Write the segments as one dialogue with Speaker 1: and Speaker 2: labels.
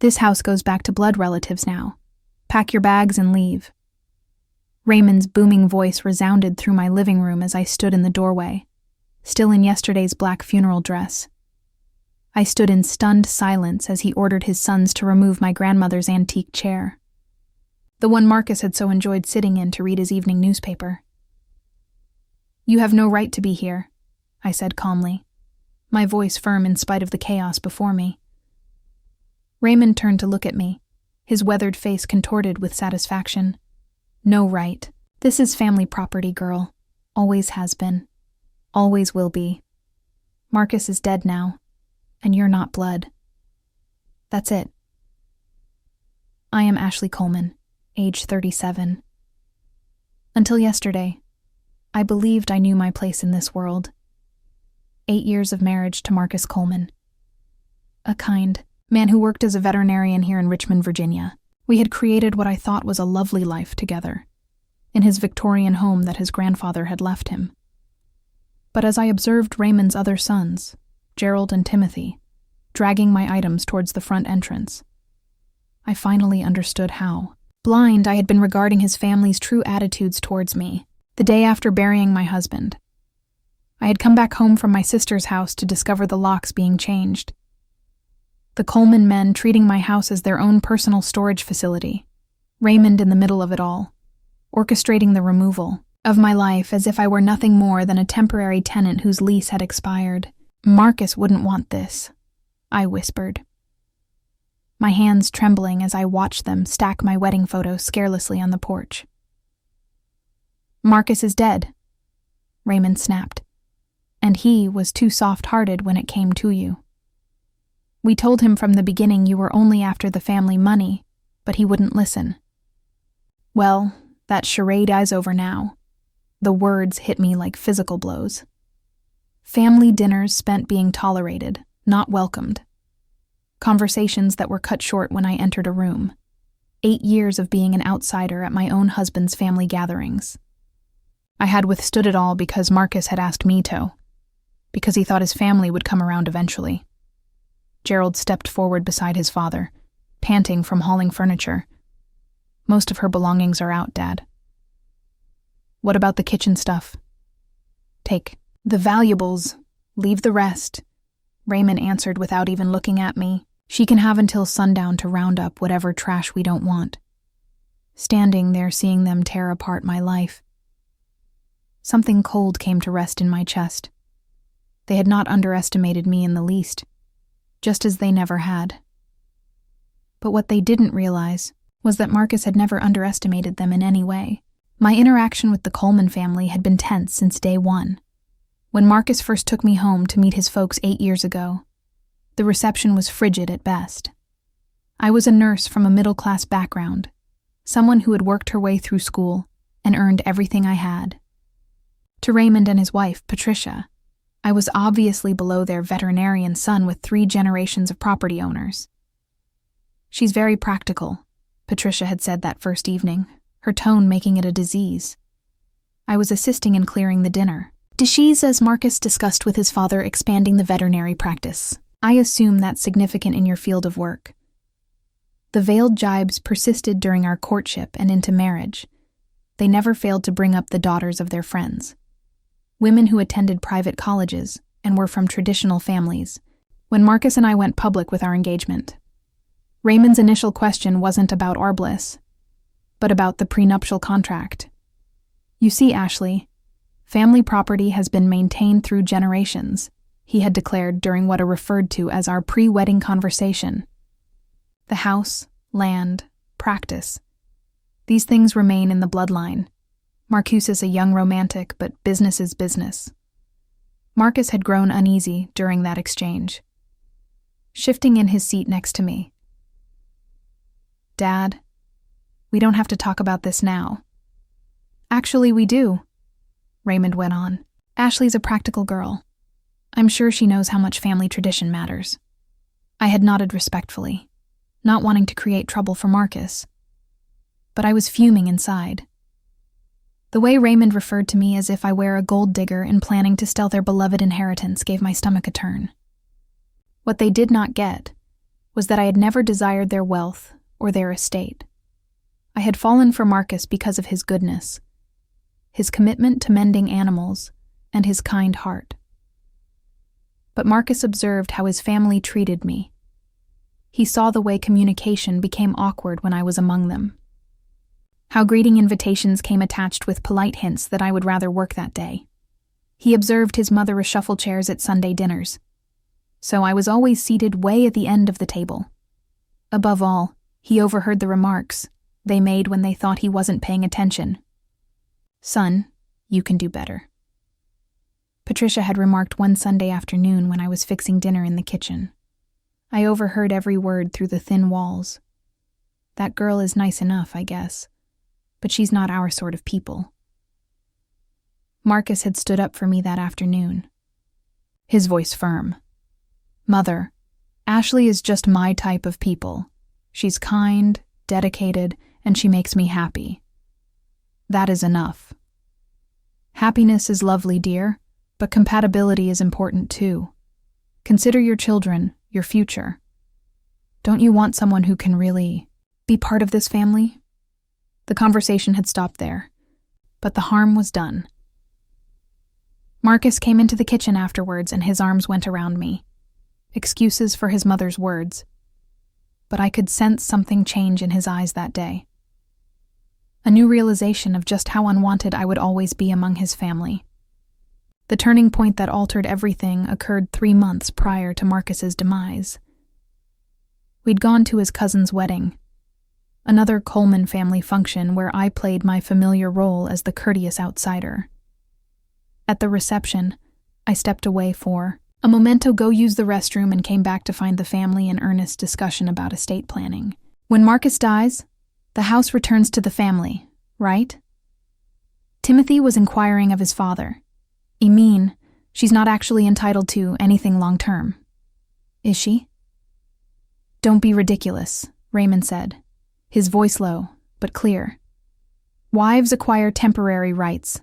Speaker 1: This house goes back to blood relatives now. Pack your bags and leave." Raymond's booming voice resounded through my living room as I stood in the doorway, still in yesterday's black funeral dress. I stood in stunned silence as he ordered his sons to remove my grandmother's antique chair, the one Marcus had so enjoyed sitting in to read his evening newspaper. "You have no right to be here," I said calmly, my voice firm in spite of the chaos before me. Raymond turned to look at me, his weathered face contorted with satisfaction. "No right. This is family property, girl. Always has been. Always will be. Marcus is dead now, and you're not blood. That's it. I am Ashley Coleman, age 37. Until yesterday, I believed I knew my place in this world. 8 years of marriage to Marcus Coleman. A kind man who worked as a veterinarian here in Richmond, Virginia. We had created what I thought was a lovely life together, in his Victorian home that his grandfather had left him. But as I observed Raymond's other sons, Gerald and Timothy, dragging my items towards the front entrance, I finally understood how blind I had been regarding his family's true attitudes towards me. The day after burying my husband, I had come back home from my sister's house to discover the locks being changed. The Coleman men treating my house as their own personal storage facility, Raymond in the middle of it all, orchestrating the removal of my life as if I were nothing more than a temporary tenant whose lease had expired. "Marcus wouldn't want this," I whispered, my hands trembling as I watched them stack my wedding photos carelessly on the porch. "Marcus is dead," Raymond snapped, "and he was too soft-hearted when it came to you. We told him from the beginning you were only after the family money, but he wouldn't listen. Well, that charade is over now." The words hit me like physical blows. Family dinners spent being tolerated, not welcomed. Conversations that were cut short when I entered a room. 8 years of being an outsider at my own husband's family gatherings. I had withstood it all because Marcus had asked me to, because he thought his family would come around eventually. Gerald stepped forward beside his father, panting from hauling furniture. "Most of her belongings are out, Dad." "What about the kitchen stuff?" "Take the valuables, leave the rest," Raymond answered without even looking at me. "She can have until sundown to round up whatever trash we don't want." Standing there seeing them tear apart my life, something cold came to rest in my chest. They had not underestimated me in the least, just as they never had. But what they didn't realize was that Marcus had never underestimated them in any way. My interaction with the Coleman family had been tense since day one. When Marcus first took me home to meet his folks 8 years ago, the reception was frigid at best. I was a nurse from a middle-class background, someone who had worked her way through school and earned everything I had. To Raymond and his wife, Patricia, I was obviously below their veterinarian son with 3 generations of property owners. "She's very practical," Patricia had said that first evening, her tone making it a disease. I was assisting in clearing the dinner. "She's, as Marcus discussed with his father, expanding the veterinary practice. I assume that's significant in your field of work." The veiled jibes persisted during our courtship and into marriage. They never failed to bring up the daughters of their friends, women who attended private colleges and were from traditional families, when Marcus and I went public with our engagement. Raymond's initial question wasn't about our bliss, but about the prenuptial contract. "You see, Ashley, family property has been maintained through generations," he had declared during what are referred to as our pre-wedding conversation. "The house, land, practice, these things remain in the bloodline. Marcus is a young romantic, but business is business." Marcus had grown uneasy during that exchange, shifting in his seat next to me. "Dad, we don't have to talk about this now." "Actually, we do," Raymond went on. "Ashley's a practical girl. I'm sure she knows how much family tradition matters." I had nodded respectfully, not wanting to create trouble for Marcus. But I was fuming inside. The way Raymond referred to me as if I were a gold digger and planning to steal their beloved inheritance gave my stomach a turn. What they did not get was that I had never desired their wealth or their estate. I had fallen for Marcus because of his goodness, his commitment to mending animals, and his kind heart. But Marcus observed how his family treated me. He saw the way communication became awkward when I was among them. How greeting invitations came attached with polite hints that I would rather work that day. He observed his mother reshuffle chairs at Sunday dinners, so I was always seated way at the end of the table. Above all, he overheard the remarks they made when they thought he wasn't paying attention. "Son, you can do better." Patricia had remarked one Sunday afternoon when I was fixing dinner in the kitchen. I overheard every word through the thin walls. "That girl is nice enough, I guess, but she's not our sort of people." Marcus had stood up for me that afternoon, his voice firm. "Mother, Ashley is just my type of people. She's kind, dedicated, and she makes me happy. That is enough. Happiness is lovely, dear, but compatibility is important too. Consider your children, your future. Don't you want someone who can really be part of this family?" The conversation had stopped there, but the harm was done. Marcus came into the kitchen afterwards and his arms went around me. Excuses for his mother's words. But I could sense something change in his eyes that day. A new realization of just how unwanted I would always be among his family. The turning point that altered everything occurred 3 months prior to Marcus's demise. We'd gone to his cousin's wedding, another Coleman family function where I played my familiar role as the courteous outsider. At the reception, I stepped away for a moment to go use the restroom and came back to find the family in earnest discussion about estate planning. "When Marcus dies, the house returns to the family, right?" Timothy was inquiring of his father. "You mean she's not actually entitled to anything long-term, is she?" "Don't be ridiculous," Raymond said, his voice low, but clear. "Wives acquire temporary rights,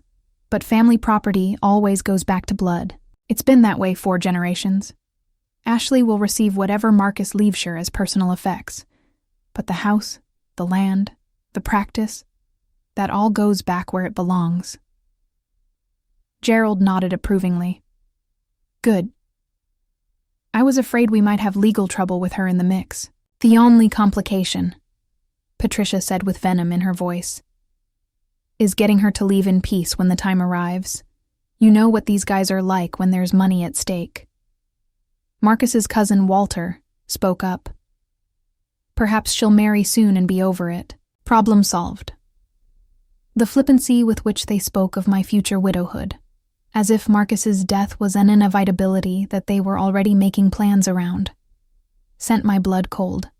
Speaker 1: but family property always goes back to blood. It's been that way 4 generations. Ashley will receive whatever Marcus leaves her as personal effects, but the house, the land, the practice, that all goes back where it belongs." Gerald nodded approvingly. "Good. I was afraid we might have legal trouble with her in the mix." "The only complication," Patricia said with venom in her voice, "is getting her to leave in peace when the time arrives. You know what these guys are like when there's money at stake." Marcus's cousin Walter spoke up. "Perhaps she'll marry soon and be over it. Problem solved." The flippancy with which they spoke of my future widowhood, as if Marcus's death was an inevitability that they were already making plans around, sent my blood cold.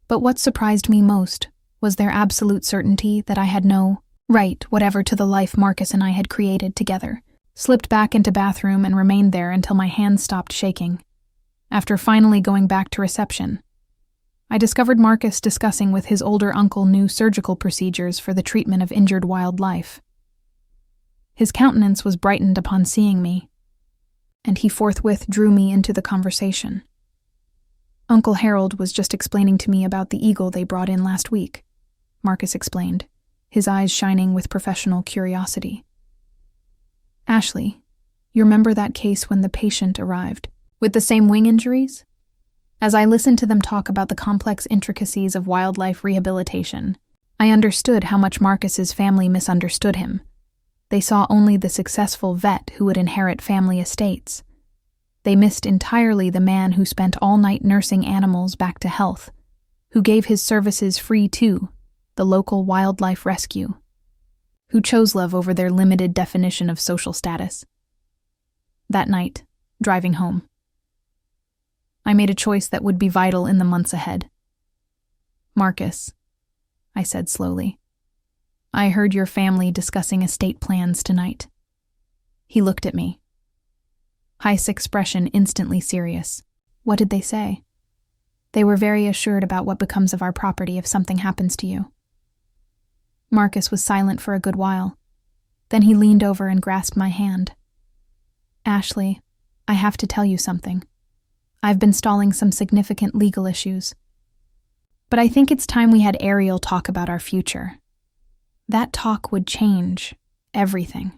Speaker 1: But what surprised me most was their absolute certainty that I had no right whatever to the life Marcus and I had created together. Slipped back into bathroom and remained there until my hands stopped shaking. After finally going back to reception, I discovered Marcus discussing with his older uncle new surgical procedures for the treatment of injured wildlife. His countenance was brightened upon seeing me, and he forthwith drew me into the conversation. "Uncle Harold was just explaining to me about the eagle they brought in last week," Marcus explained, his eyes shining with professional curiosity. "Ashley, you remember that case when the patient arrived with the same wing injuries?" As I listened to them talk about the complex intricacies of wildlife rehabilitation, I understood how much Marcus's family misunderstood him. They saw only the successful vet who would inherit family estates. They missed entirely the man who spent all night nursing animals back to health, who gave his services free to the local wildlife rescue, who chose love over their limited definition of social status. That night, driving home, I made a choice that would be vital in the months ahead. "Marcus," I said slowly, "I heard your family discussing estate plans tonight." He looked at me, Heiss' expression instantly serious. "What did they say?" "They were very assured about what becomes of our property if something happens to you." Marcus was silent for a good while. Then he leaned over and grasped my hand. "Ashley, I have to tell you something. I've been stalling some significant legal issues. But I think it's time we had Ariel talk about our future. That talk would change everything.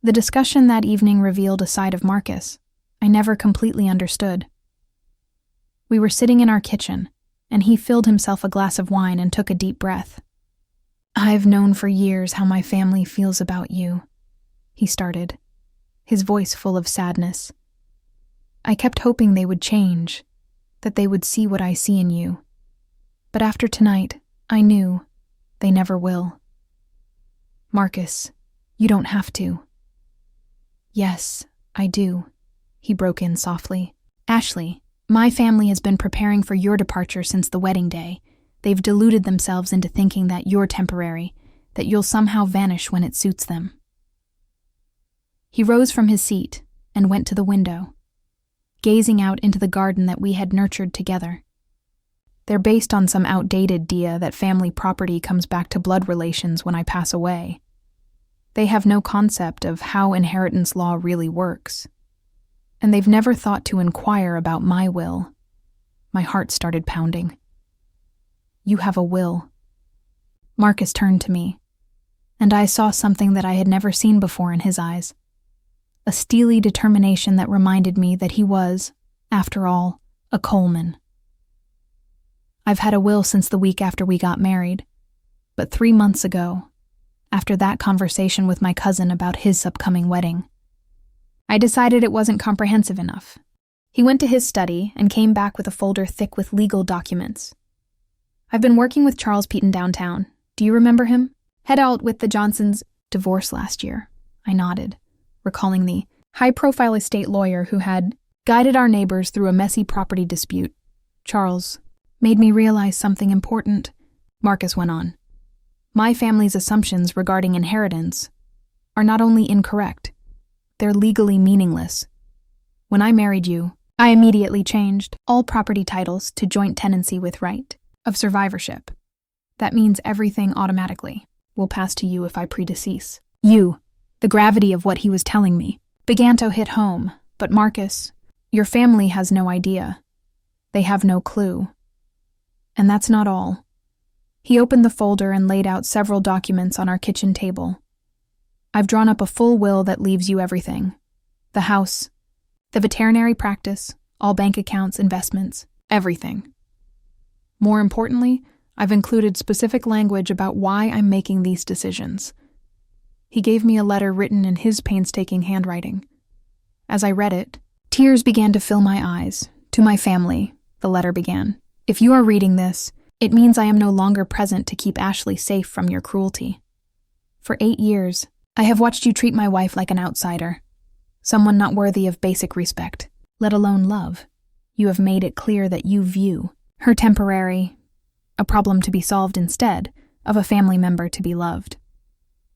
Speaker 1: The discussion that evening revealed a side of Marcus I never completely understood. We were sitting in our kitchen, and he filled himself a glass of wine and took a deep breath. "I've known for years how my family feels about you," he started, his voice full of sadness. "I kept hoping they would change, that they would see what I see in you. But after tonight, I knew they never will. Marcus, you don't have to." "Yes, I do," he broke in softly. "Ashley, my family has been preparing for your departure since the wedding day. They've deluded themselves into thinking that you're temporary, that you'll somehow vanish when it suits them." He rose from his seat and went to the window, gazing out into the garden that we had nurtured together. They're based on some outdated idea that family property comes back to blood relations when I pass away. They have no concept of how inheritance law really works. And they've never thought to inquire about my will. My heart started pounding. "You have a will." Marcus turned to me, and I saw something that I had never seen before in his eyes. A steely determination that reminded me that he was, after all, a Coleman. "I've had a will since the week after we got married, but 3 months ago, after that conversation with my cousin about his upcoming wedding, I decided it wasn't comprehensive enough." He went to his study and came back with a folder thick with legal documents. "I've been working with Charles Peaton downtown. Do you remember him? Head out with the Johnsons' divorce last year." I nodded, recalling the high-profile estate lawyer who had guided our neighbors through a messy property dispute. "Charles made me realize something important," Marcus went on. "My family's assumptions regarding inheritance are not only incorrect, they're legally meaningless. When I married you, I immediately changed all property titles to joint tenancy with right of survivorship. That means everything automatically will pass to you if I predecease." The gravity of what he was telling me began to hit home. "But Marcus, your family has no idea. They have no clue. And that's not all." He opened the folder and laid out several documents on our kitchen table. "I've drawn up a full will that leaves you everything. The house, the veterinary practice, all bank accounts, investments, everything. More importantly, I've included specific language about why I'm making these decisions." He gave me a letter written in his painstaking handwriting. As I read it, tears began to fill my eyes. "To my family," the letter began. "If you are reading this, it means I am no longer present to keep Ashley safe from your cruelty. For 8 years, I have watched you treat my wife like an outsider, someone not worthy of basic respect, let alone love. You have made it clear that you view her temporary, a problem to be solved instead of a family member to be loved."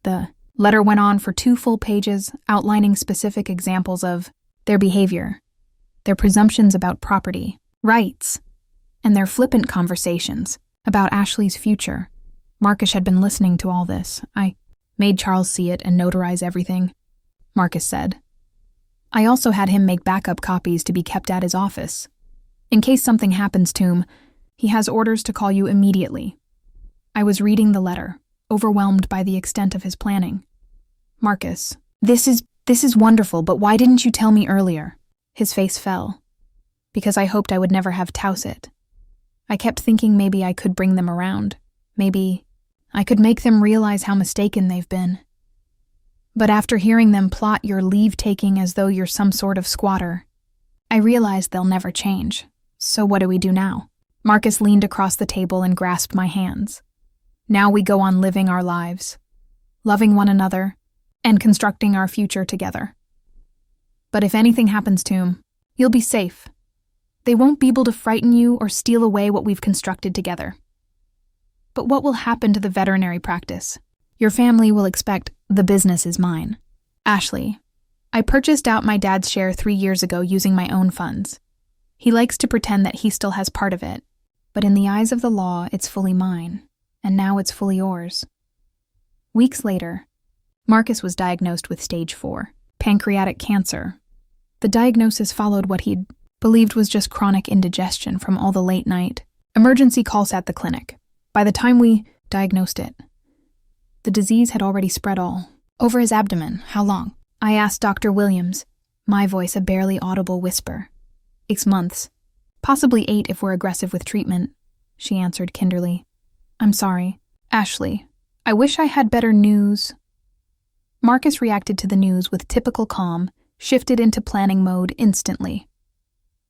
Speaker 1: The letter went on for 2 full pages, outlining specific examples of their behavior, their presumptions about property, rights, and their flippant conversations about Ashley's future. Marcus had been listening to all this. "I made Charles see it and notarize everything," Marcus said. "I also had him make backup copies to be kept at his office. In case something happens to him, he has orders to call you immediately." I was reading the letter, overwhelmed by the extent of his planning. "Marcus, this is wonderful, but why didn't you tell me earlier?" His face fell. "Because I hoped I would never have Towsett. I kept thinking maybe I could bring them around. Maybe I could make them realize how mistaken they've been. But after hearing them plot your leave-taking as though you're some sort of squatter, I realized they'll never change. So what do we do now?" Marcus leaned across the table and grasped my hands. "Now we go on living our lives, loving one another, and constructing our future together. But if anything happens to him, you'll be safe. They won't be able to frighten you or steal away what we've constructed together. But what will happen to the veterinary practice? Your family will expect the business is mine. Ashley, I purchased out my dad's share 3 years ago using my own funds. He likes to pretend that he still has part of it, but in the eyes of the law, it's fully mine, and now it's fully yours." Weeks later, Marcus was diagnosed with stage 4, pancreatic cancer. The diagnosis followed what he'd believed was just chronic indigestion from all the late night emergency calls at the clinic. By the time we diagnosed it, the disease had already spread all over his abdomen. How long? I asked Dr. Williams, my voice a barely audible whisper. 6 months. Possibly 8 if we're aggressive with treatment, she answered kinderly. I'm sorry, Ashley. I wish I had better news. Marcus reacted to the news with typical calm, shifted into planning mode instantly.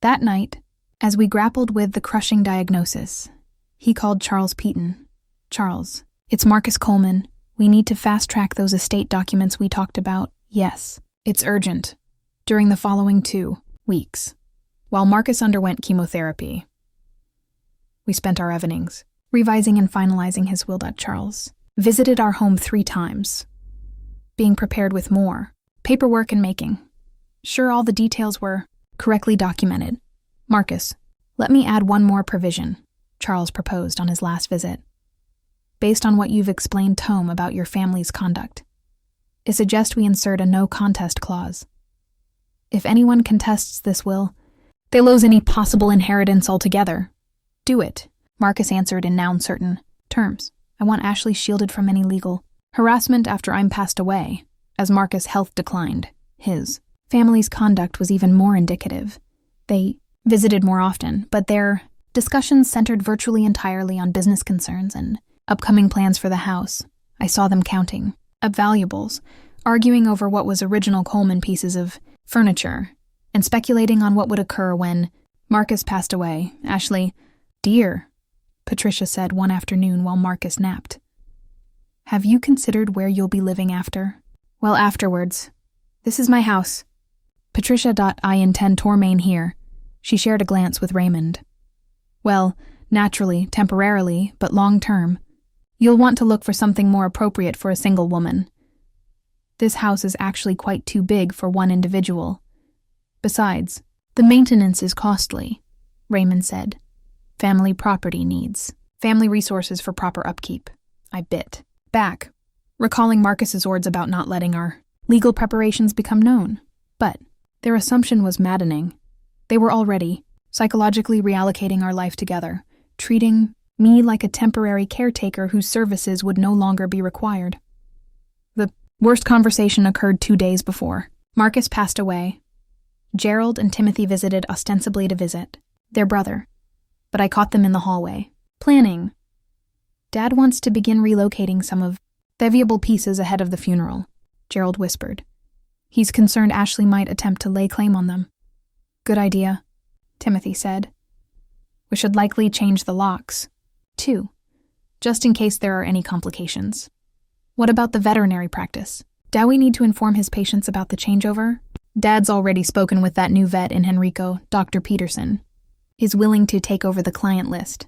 Speaker 1: That night, as we grappled with the crushing diagnosis, he called Charles Peaton. Charles, it's Marcus Coleman. We need to fast-track those estate documents we talked about. Yes, it's urgent. During the following 2 weeks, while Marcus underwent chemotherapy, we spent our evenings revising and finalizing his will. Charles visited our home 3 times, being prepared with more paperwork and making sure all the details were correctly documented. Marcus, let me add one more provision, Charles proposed on his last visit. Based on what you've explained to home about your family's conduct, I suggest we insert a no-contest clause. If anyone contests this will, they lose any possible inheritance altogether. Do it, Marcus answered in now uncertain terms. I want Ashley shielded from any legal harassment after I'm passed away. As Marcus' health declined, his family's conduct was even more indicative. They visited more often, but their discussions centered virtually entirely on business concerns and upcoming plans for the house. I saw them counting up valuables, arguing over what was original Coleman pieces of furniture, and speculating on what would occur when Marcus passed away. Ashley, dear, Patricia said one afternoon while Marcus napped. Have you considered where you'll be living after? Well, afterwards. This is my house. Patricia. I intend to remain here. She shared a glance with Raymond. Well, naturally, temporarily, but long-term. You'll want to look for something more appropriate for a single woman. This house is actually quite too big for one individual. Besides, the maintenance is costly, Raymond said. Family property needs family resources for proper upkeep. I bit back, recalling Marcus's words about not letting our legal preparations become known. But their assumption was maddening. They were already psychologically reallocating our life together, treating me like a temporary caretaker whose services would no longer be required. The worst conversation occurred 2 days before Marcus passed away. Gerald and Timothy visited ostensibly to visit their brother, but I caught them in the hallway, planning. Dad wants to begin relocating some of the valuable pieces ahead of the funeral, Gerald whispered. He's concerned Ashley might attempt to lay claim on them. Good idea, Timothy said. We should likely change the locks, too, just in case there are any complications. What about the veterinary practice? Do we need to inform his patients about the changeover? Dad's already spoken with that new vet in Henrico, Dr. Peterson. He's willing to take over the client list.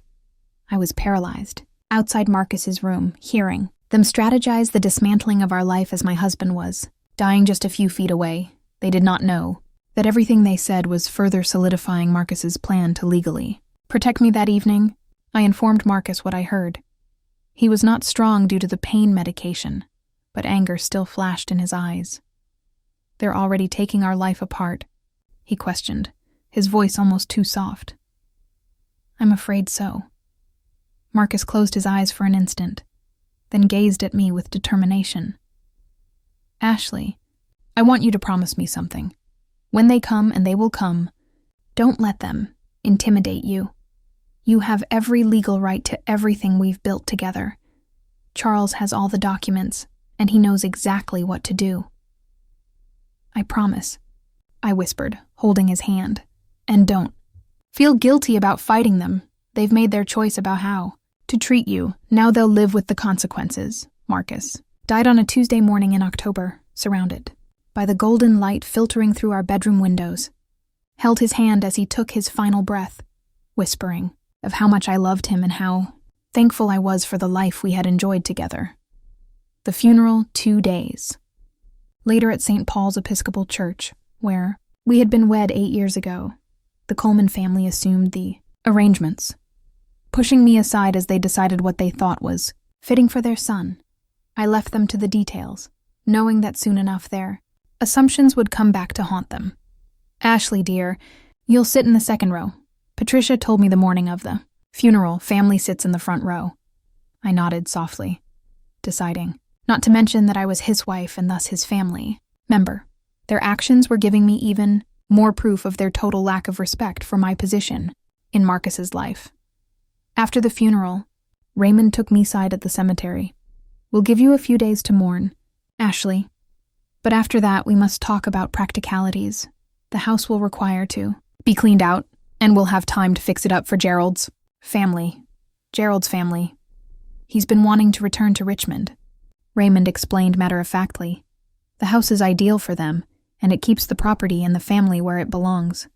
Speaker 1: I was paralyzed, outside Marcus's room, hearing them strategize the dismantling of our life as my husband was, dying just a few feet away. They did not know that everything they said was further solidifying Marcus's plan to legally protect me that evening. I informed Marcus what I heard. He was not strong due to the pain medication, but anger still flashed in his eyes. They're already taking our life apart, he questioned, his voice almost too soft. I'm afraid so. Marcus closed his eyes for an instant, then gazed at me with determination. Ashley, I want you to promise me something. When they come, and they will come, don't let them intimidate you. You have every legal right to everything we've built together. Charles has all the documents, and he knows exactly what to do. I promise, I whispered, holding his hand. And don't feel guilty about fighting them. They've made their choice about how to treat you. Now they'll live with the consequences. Marcus died on a Tuesday morning in October, surrounded by the golden light filtering through our bedroom windows. Held his hand as he took his final breath, whispering of how much I loved him and how thankful I was for the life we had enjoyed together. The funeral, 2 days. Later at St. Paul's Episcopal Church, where we had been wed 8 years ago, the Coleman family assumed the arrangements, pushing me aside as they decided what they thought was fitting for their son. I left them to the details, knowing that soon enough their assumptions would come back to haunt them. Ashley, dear, you'll sit in the second row. Patricia told me the morning of the funeral, family sits in the front row. I nodded softly, deciding not to mention that I was his wife and thus his family member. Their actions were giving me even more proof of their total lack of respect for my position in Marcus's life. After the funeral, Raymond took me aside at the cemetery. We'll give you a few days to mourn, Ashley. But after that, we must talk about practicalities. The house will require to be cleaned out, and we'll have time to fix it up for Gerald's family. Gerald's family. He's been wanting to return to Richmond. Raymond explained matter-of-factly. The house is ideal for them, and it keeps the property and the family where it belongs.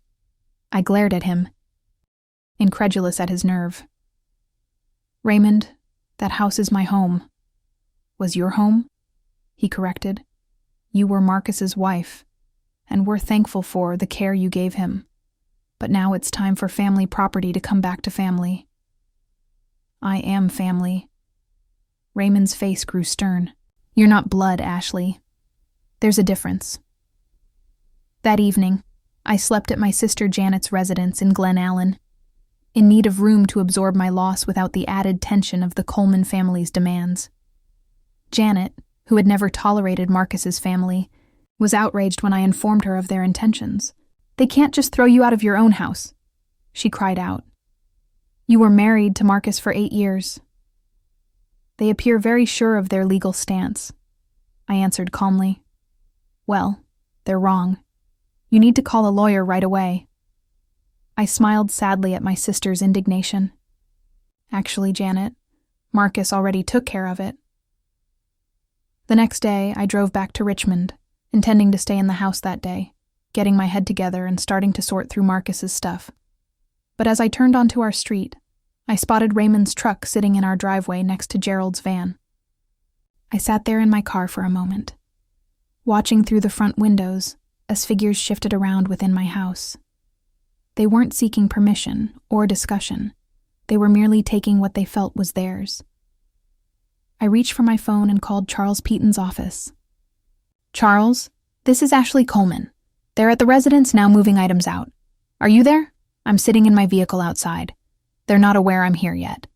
Speaker 1: I glared at him, incredulous at his nerve. Raymond, that house is my home. Was your home? He corrected. You were Marcus's wife, and we're thankful for the care you gave him. But now it's time for family property to come back to family. I am family. Raymond's face grew stern. You're not blood, Ashley. There's a difference. That evening, I slept at my sister Janet's residence in Glen Allen, in need of room to absorb my loss without the added tension of the Coleman family's demands. Janet, who had never tolerated Marcus's family, was outraged when I informed her of their intentions. They can't just throw you out of your own house, she cried out. You were married to Marcus for 8 years. They appear very sure of their legal stance, I answered calmly. Well, they're wrong. You need to call a lawyer right away. I smiled sadly at my sister's indignation. Actually, Janet, Marcus already took care of it. The next day, I drove back to Richmond, intending to stay in the house that day, getting my head together and starting to sort through Marcus's stuff. But as I turned onto our street, I spotted Raymond's truck sitting in our driveway next to Gerald's van. I sat there in my car for a moment, watching through the front windows as figures shifted around within my house. They weren't seeking permission or discussion. They were merely taking what they felt was theirs. I reached for my phone and called Charles Peaton's office. Charles, this is Ashley Coleman. They're at the residence now moving items out. Are you there? I'm sitting in my vehicle outside. They're not aware I'm here yet.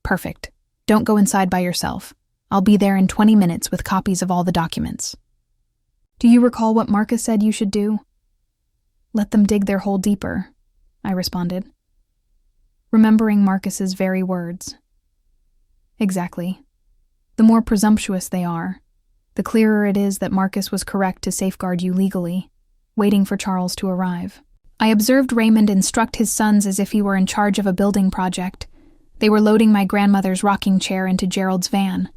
Speaker 1: Perfect. Don't go inside by yourself. I'll be there in 20 minutes with copies of all the documents. Do you recall what Marcus said you should do? Let them dig their hole deeper, I responded, remembering Marcus's very words. Exactly. The more presumptuous they are, the clearer it is that Marcus was correct to safeguard you legally, waiting for Charles to arrive. I observed Raymond instruct his sons as if he were in charge of a building project. They were loading my grandmother's rocking chair into Gerald's van,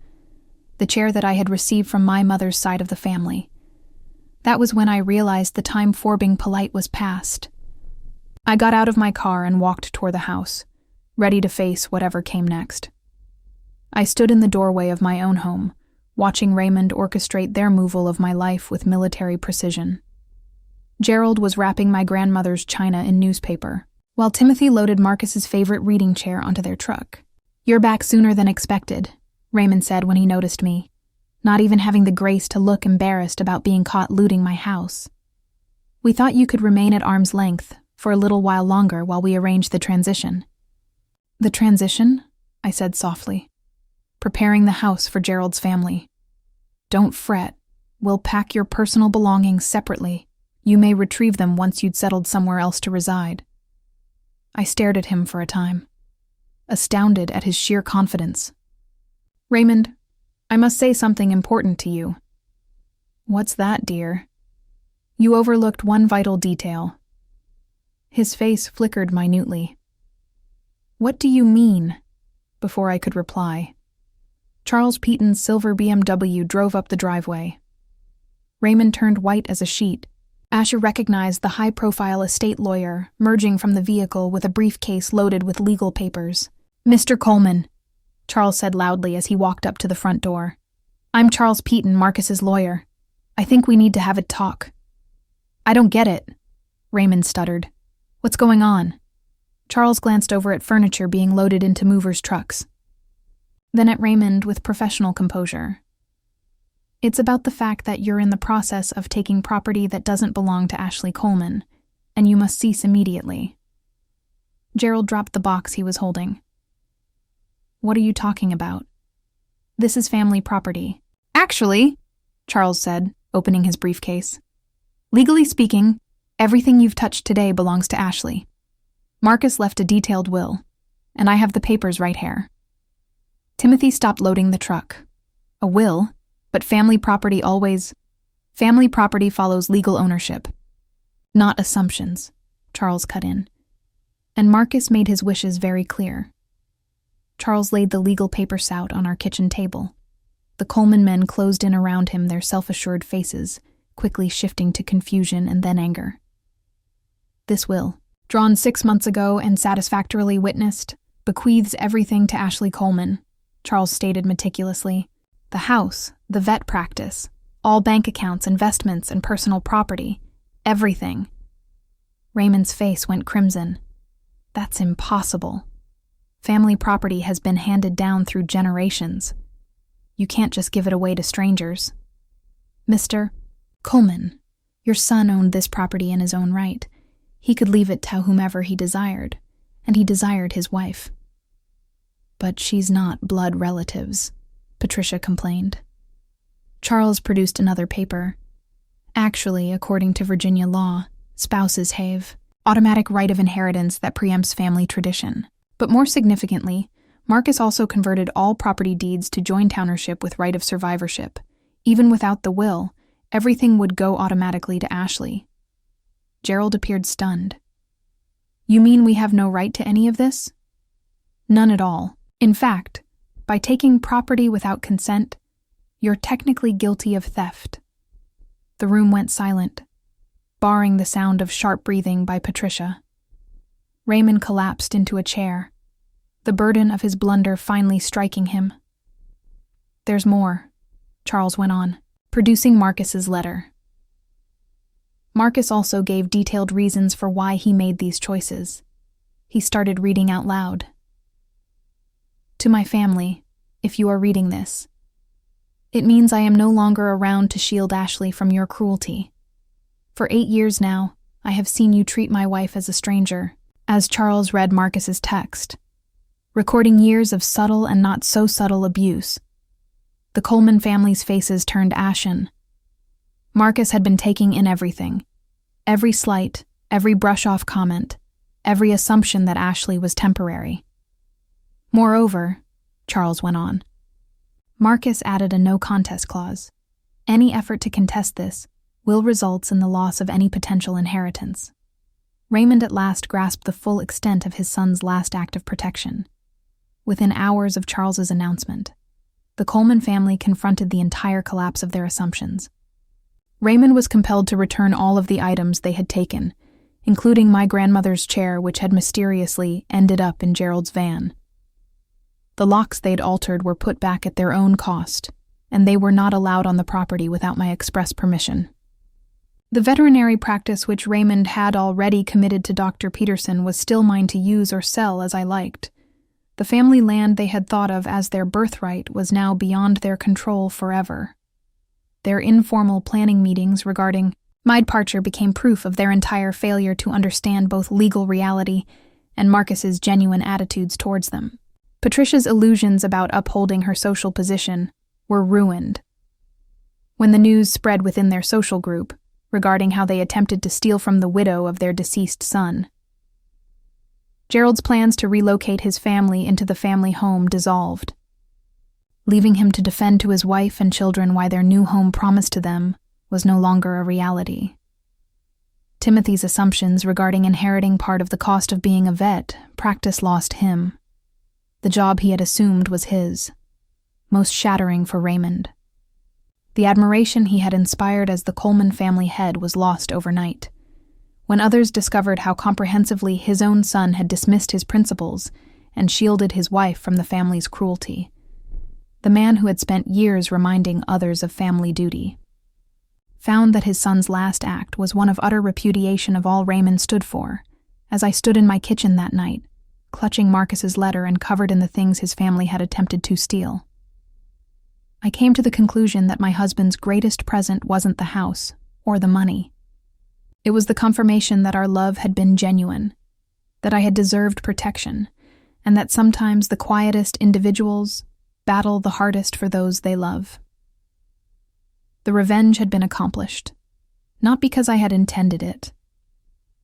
Speaker 1: the chair that I had received from my mother's side of the family. That was when I realized the time for being polite was past. I got out of my car and walked toward the house, ready to face whatever came next. I stood in the doorway of my own home, watching Raymond orchestrate their removal of my life with military precision. Gerald was wrapping my grandmother's china in newspaper, while Timothy loaded Marcus's favorite reading chair onto their truck. You're back sooner than expected, Raymond said when he noticed me, not even having the grace to look embarrassed about being caught looting my house. We thought you could remain at arm's length for a little while longer while we arrange the transition. The transition? I said softly, preparing the house for Gerald's family. Don't fret. We'll pack your personal belongings separately. You may retrieve them once you'd settled somewhere else to reside. I stared at him for a time, astounded at his sheer confidence. Raymond, I must say something important to you. What's that, dear? You overlooked one vital detail. His face flickered minutely. What do you mean? Before I could reply, Charles Peaton's silver BMW drove up the driveway. Raymond turned white as a sheet. Asher recognized the high-profile estate lawyer merging from the vehicle with a briefcase loaded with legal papers. Mr. Coleman, Charles said loudly as he walked up to the front door. I'm Charles Peaton, Marcus's lawyer. I think we need to have a talk. I don't get it, Raymond stuttered. What's going on? Charles glanced over at furniture being loaded into movers' trucks, then at Raymond with professional composure. It's about the fact that you're in the process of taking property that doesn't belong to Ashley Coleman, and you must cease immediately. Gerald dropped the box he was holding. What are you talking about? This is family property. Actually, Charles said, opening his briefcase. Legally speaking, everything you've touched today belongs to Ashley. Marcus left a detailed will, and I have the papers right here. Timothy stopped loading the truck. A will? But family property follows legal ownership. Not assumptions, Charles cut in. And Marcus made his wishes very clear. Charles laid the legal papers out on our kitchen table. The Coleman men closed in around him, their self-assured faces quickly shifting to confusion and then anger. This will, drawn 6 months ago and satisfactorily witnessed, bequeaths everything to Ashley Coleman, Charles stated meticulously. The house, the vet practice, all bank accounts, investments, and personal property. Everything. Raymond's face went crimson. That's impossible. Family property has been handed down through generations. You can't just give it away to strangers. Mr. Coleman, your son owned this property in his own right. He could leave it to whomever he desired, and he desired his wife. But she's not blood relatives, Patricia complained. Charles produced another paper. Actually, according to Virginia law, spouses have automatic right of inheritance that preempts family tradition. But more significantly, Marcus also converted all property deeds to joint ownership with right of survivorship. Even without the will, everything would go automatically to Ashley. Gerald appeared stunned. You mean we have no right to any of this? None at all. In fact, by taking property without consent, you're technically guilty of theft. The room went silent, barring the sound of sharp breathing by Patricia. Raymond collapsed into a chair, the burden of his blunder finally striking him. There's more, Charles went on, producing Marcus's letter. Marcus also gave detailed reasons for why he made these choices. He started reading out loud. To my family, if you are reading this, it means I am no longer around to shield Ashley from your cruelty. For 8 years now, I have seen you treat my wife as a stranger, as Charles read Marcus's text, recording years of subtle and not so subtle abuse. The Coleman family's faces turned ashen. Marcus had been taking in everything, every slight, every brush-off comment, every assumption that Ashley was temporary. Moreover, Charles went on, Marcus added a no-contest clause. Any effort to contest this will result in the loss of any potential inheritance. Raymond at last grasped the full extent of his son's last act of protection. Within hours of Charles's announcement, the Coleman family confronted the entire collapse of their assumptions. Raymond was compelled to return all of the items they had taken, including my grandmother's chair, which had mysteriously ended up in Gerald's van. The locks they'd altered were put back at their own cost, and they were not allowed on the property without my express permission. The veterinary practice which Raymond had already committed to Dr. Peterson was still mine to use or sell as I liked. The family land they had thought of as their birthright was now beyond their control forever. Their informal planning meetings regarding my departure became proof of their entire failure to understand both legal reality and Marcus's genuine attitudes towards them. Patricia's illusions about upholding her social position were ruined. When the news spread within their social group regarding how they attempted to steal from the widow of their deceased son, Gerald's plans to relocate his family into the family home dissolved, leaving him to defend to his wife and children why their new home promised to them was no longer a reality. Timothy's assumptions regarding inheriting part of the cost of being a vet practice lost him. The job he had assumed was his, most shattering for Raymond. The admiration he had inspired as the Coleman family head was lost overnight. When others discovered how comprehensively his own son had dismissed his principles and shielded his wife from the family's cruelty, the man who had spent years reminding others of family duty found that his son's last act was one of utter repudiation of all Raymond stood for, as I stood in my kitchen that night, clutching Marcus's letter and covered in the things his family had attempted to steal. I came to the conclusion that my husband's greatest present wasn't the house or the money. It was the confirmation that our love had been genuine, that I had deserved protection, and that sometimes the quietest individuals battle the hardest for those they love. The revenge had been accomplished, not because I had intended it,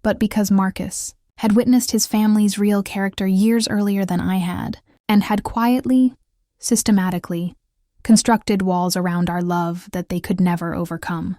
Speaker 1: but because Marcus had witnessed his family's real character years earlier than I had, and had quietly, systematically, constructed walls around our love that they could never overcome.